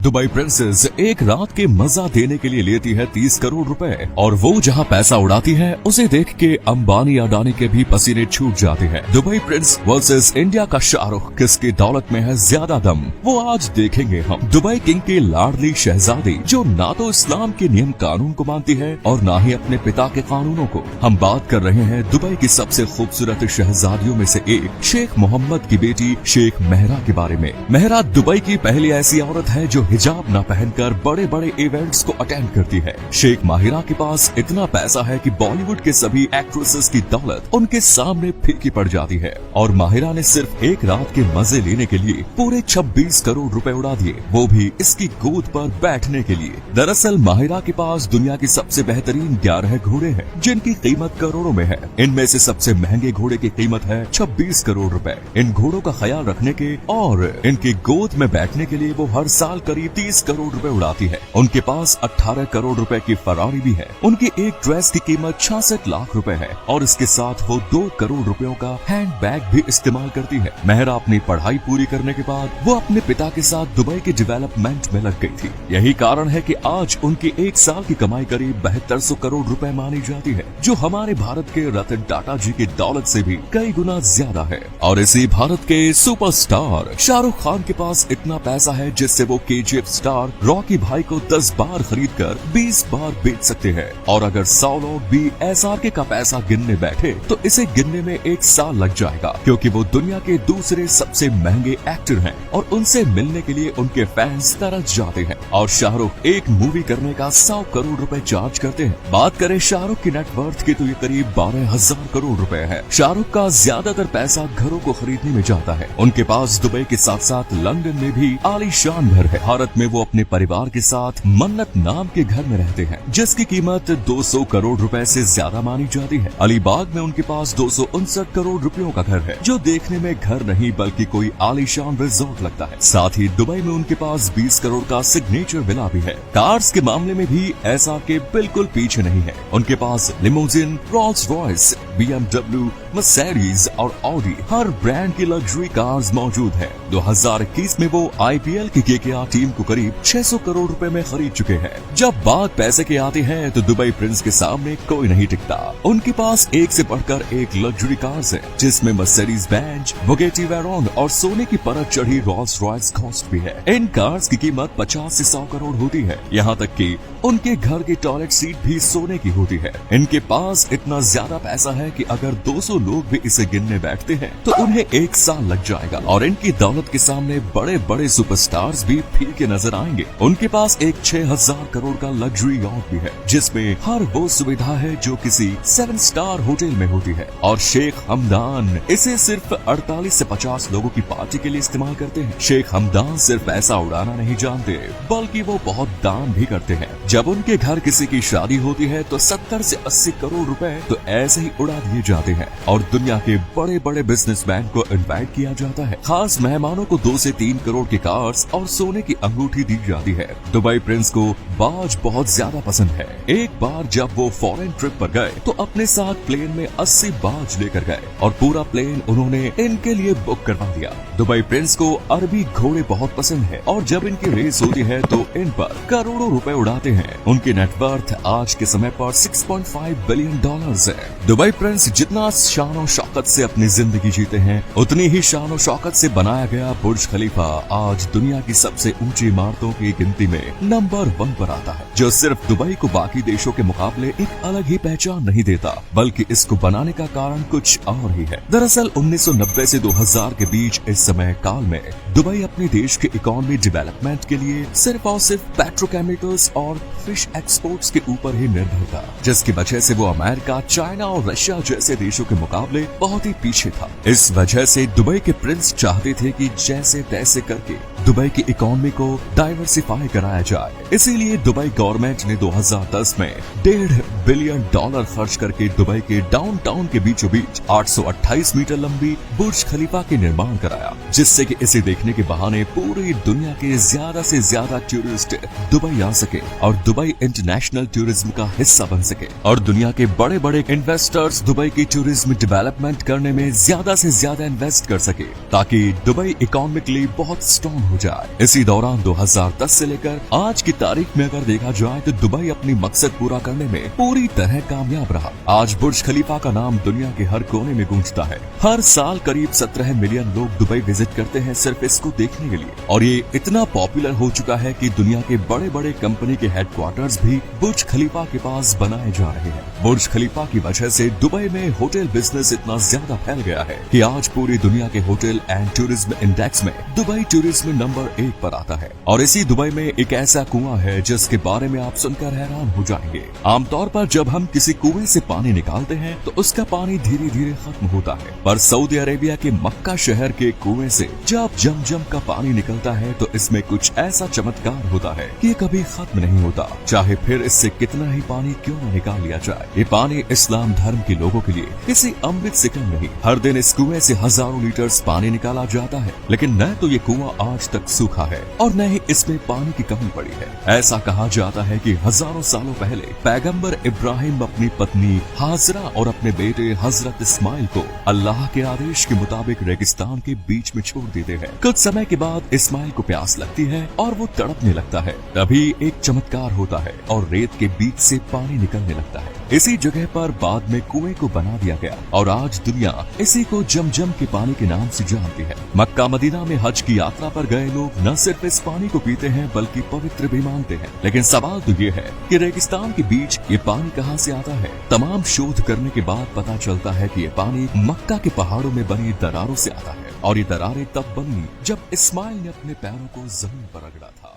Dubai princess एक रात के मजा देने के लिए लेती है 30 करोड़ रुपए और वो जहां पैसा उड़ाती है उसे देख के अंबानी अडानी के भी पसीने छूट जाते हैं। दुबई प्रिंस वर्सेस इंडिया का शाहरुख, किसकी दौलत में है ज्यादा दम, वो आज देखेंगे हम। दुबई किंग की लाडली शहजादी जो ना तो इस्लाम के नियम कानून को मानती है और ना ही अपने पिता के कानूनों को। हम बात कर रहे हैं दुबई की सबसे खूबसूरत शहजादियों में से एक शेख मोहम्मद की बेटी शेख महरा के बारे में। महरा दुबई की पहली ऐसी औरत है जो हिजाब न पहनकर बड़े बड़े इवेंट्स को अटेंड करती है। शेख माहिरा के पास इतना पैसा है कि बॉलीवुड के सभी एक्ट्रेसेस की दौलत उनके सामने फीकी पड़ जाती है और माहिरा ने सिर्फ एक रात के मजे लेने के लिए पूरे 26 करोड़ रुपए उड़ा दिए, वो भी इसकी गोद पर बैठने के लिए। दरअसल माहिरा के पास दुनिया की सबसे बेहतरीन 11 घोड़े हैं जिनकी कीमत करोड़ों में है। इनमें से सबसे महंगे घोड़े की कीमत है 26 करोड़ रुपए। इन घोड़ों का ख्याल रखने के और इनकी गोद में बैठने के लिए वो हर साल करीब 30 करोड़ रुपए उड़ाती है। उनके पास 18 करोड़ रुपए की फरारी भी है। उनकी एक ड्रेस की कीमत 66 लाख रुपए है और इसके साथ वो 2 करोड़ रुपयों का हैंड बैग भी इस्तेमाल करती है। महरा अपनी पढ़ाई पूरी करने के बाद वो अपने पिता के साथ दुबई के डेवलपमेंट में लग गई थी। यही कारण है कि आज उनकी एक साल की कमाई करीब 7200 करोड़ रुपए मानी जाती है, जो हमारे भारत के रतन टाटा जी की दौलत से भी कई गुना ज्यादा है। और इसी भारत के सुपरस्टार शाहरुख खान के पास इतना पैसा है जिससे वो KGF स्टार रॉकी भाई को 10 बार खरीदकर 20 बार बेच सकते हैं। और अगर 100 लोग भी SRK का पैसा गिनने बैठे तो इसे गिनने में 1 साल लग जाएगा, क्योंकि वो दुनिया के दूसरे सबसे महंगे एक्टर हैं और उनसे मिलने के लिए उनके फैंस तरस जाते हैं। और शाहरुख एक मूवी करने का 100 करोड़ रुपए चार्ज करते हैं। बात करें शाहरुख की नेटवर्थ की तो ये करीब 12,000 करोड़ रुपए है। शाहरुख का ज्यादातर पैसा घरों को खरीदने में जाता है। उनके पास दुबई के साथ साथ लंदन में भी आलीशान घर है। भारत में वो अपने परिवार के साथ मन्नत नाम के घर में रहते हैं जिसकी कीमत 200 करोड़ रुपए से ज्यादा मानी जाती है। अलीबाग में उनके पास 259 करोड़ रुपयों का घर है जो देखने में घर नहीं बल्कि कोई आलीशान रिजॉर्ट लगता है। साथ ही दुबई में उनके पास 20 करोड़ का सिग्नेचर विला भी है। कार्स के मामले में भी SRK बिल्कुल पीछे नहीं है। उनके पास limousine, Rolls Royce, BMW, Mercedes और ऑडी हर ब्रांड की लग्जरी कार्स मौजूद है। 2021 में वो IPL की KKR टीम को करीब 600 करोड़ रुपए में खरीद चुके हैं। जब बात पैसे की आती है तो दुबई प्रिंस के सामने कोई नहीं टिकता। उनके पास एक से बढ़कर एक लग्जरी कार्स है जिसमें मर्सिडीज बेंज, बुगेटी वेरॉन और सोने की परत चढ़ी रोल्स रॉयस घोस्ट भी है। इन कार्स की कीमत 50 से 100 करोड़ होती है। यहाँ तक कि उनके घर की टॉयलेट सीट भी सोने की होती है। इनके पास इतना ज्यादा पैसा है कि अगर 200 लोग भी इसे गिनने बैठते हैं तो उन्हें 1 साल लग जाएगा। और इनकी दौलत के सामने बड़े बड़े सुपरस्टार्स भी फीके नजर आएंगे। उनके पास एक 6000 करोड़ का लग्जरी यॉट भी है जिसमें हर वो सुविधा है जो किसी 7 स्टार होटल में होती है। और शेख हमदान इसे सिर्फ 48 से 50 लोगों की पार्टी के लिए इस्तेमाल करते हैं। शेख हमदान सिर्फ पैसा उड़ाना नहीं जानते बल्कि वो बहुत दान भी करते हैं। जब उनके घर किसी की शादी होती है तो 70 से 80 करोड़ रुपए तो ऐसे ही उड़ा दिए जाते हैं और दुनिया के बड़े बड़े बिजनेसमैन को इनवाइट किया जाता है। खास मेहमानों को 2 से 3 करोड़ की कार्स और सोने की अंगूठी दी जाती है। दुबई प्रिंस को बाज बहुत ज्यादा पसंद है। एक बार जब वो फॉरेन ट्रिप पर गए तो अपने साथ प्लेन में 80 बाज लेकर गए और पूरा प्लेन उन्होंने इनके लिए बुक करवा दिया। दुबई प्रिंस को अरबी घोड़े बहुत पसंद है और जब इनकी रेस होती है तो इन पर करोड़ों रुपए उड़ाते हैं। उनकी नेटवर्थ आज के समय पर $6.5 बिलियन है। दुबई प्रिंस जितना शान और शौकत से अपनी जिंदगी जीते हैं उतनी ही शान और शौकत से बनाया गया बुर्ज खलीफा आज दुनिया की सबसे ऊंची इमारतों की गिनती में नंबर 1 पर आता है, जो सिर्फ दुबई को बाकी देशों के मुकाबले एक अलग ही पहचान नहीं देता बल्कि इसको बनाने का कारण कुछ और ही है। दरअसल 1990 से 2000 के बीच इस समय काल में दुबई अपने देश के इकोनॉमी डेवलपमेंट के लिए सिर्फ और सिर्फ पेट्रोकेमिकल्स और फिश एक्सपोर्ट्स के ऊपर ही निर्भर था, जिसकी वजह से वो अमेरिका, चाइना और रशिया जैसे देशों के मुकाबले बहुत ही पीछे था। इस वजह से दुबई के प्रिंस चाहते थे कि जैसे तैसे करके दुबई की इकोनॉमी को डाइवर्सिफाई कराया जाए। इसीलिए दुबई गवर्नमेंट ने 2010 में $1.5 बिलियन खर्च करके दुबई के डाउनटाउन के बीचों बीच 828 मीटर लंबी बुर्ज खलीफा के निर्माण कराया। जिससे कि इसे देखने के बहाने पूरी दुनिया के ज्यादा से ज्यादा टूरिस्ट दुबई आ सके और दुबई इंटरनेशनल टूरिज्म का हिस्सा बन सके और दुनिया के बड़े बड़े इन्वेस्टर्स दुबई की टूरिज्म डेवलपमेंट करने में ज्यादा से ज्यादा इन्वेस्ट कर सके, ताकि दुबई इकोनॉमिकली बहुत स्ट्रॉन्ग हो जाए। इसी दौरान 2010 से लेकर आज की तारीख में अगर देखा जाए तो दुबई अपनी मकसद पूरा करने में पूरी तरह कामयाब रहा। आज बुर्ज खलीफा का नाम दुनिया के हर कोने में गूंजता है। हर साल करीब 17 मिलियन लोग दुबई विजिट करते हैं सिर्फ इसको देखने के लिए, और ये इतना पॉपुलर हो चुका है कि दुनिया के बड़े बड़े कंपनी के हेडक्वार्टर्स भी बुर्ज खलीफा के पास बनाए जा रहे हैं। बुर्ज खलीफा की वजह से दुबई में होटल बिजनेस इतना ज्यादा फैल गया है कि आज पूरी दुनिया के होटल एंड टूरिज्म इंडेक्स में दुबई टूरिज्म नंबर 1 पर आता है। और इसी दुबई में एक ऐसा कुआं है जिसके बारे में आप सुनकर हैरान हो जाएंगे। आमतौर पर जब हम किसी कुएं से पानी निकालते हैं तो उसका पानी धीरे धीरे खत्म होता है, पर सऊदी अरेबिया के मक्का शहर के कुएं से जब जमजम का पानी निकलता है तो इसमें कुछ ऐसा चमत्कार होता है कि ये कभी खत्म नहीं होता, चाहे फिर इससे कितना ही पानी क्यों न निकाल लिया जाए। ये पानी इस्लाम धर्म के लोगों के लिए किसी अमृत से कम नहीं। हर दिन इस कुएं से हजारों लीटर पानी निकाला जाता है, लेकिन न तो ये कुआं आज तक सूखा है और न ही इसमें पानी की कमी पड़ी है। ऐसा कहा जाता है कि हजारों सालों पहले पैगंबर इब्राहिम अपनी पत्नी हाजरा और अपने बेटे हजरत इस्माइल को अल्लाह के आदेश के मुताबिक रेगिस्तान के बीच में छोड़ देते हैं। कुछ समय के बाद इस्माइल को प्यास लगती है और वो तड़पने लगता है। तभी एक चमत्कार होता है और रेत के बीच से पानी निकलने लगता है। इसी जगह पर बाद में कुएं को बना दिया गया और आज दुनिया इसी को जमजम के पानी के नाम से जानती है। मक्का मदीना में हज की यात्रा पर गए लोग न सिर्फ इस पानी को पीते हैं बल्कि पवित्र भी मानते हैं। लेकिन सवाल तो ये है कि रेगिस्तान के बीच ये पानी कहाँ से आता है। तमाम शोध करने के बाद पता चलता है कि ये पानी मक्का के पहाड़ों में बनी दरारों से आता है, और ये दरारें तब बनी जब इस्माइल ने अपने पैरों को जमीन पर रगड़ा था।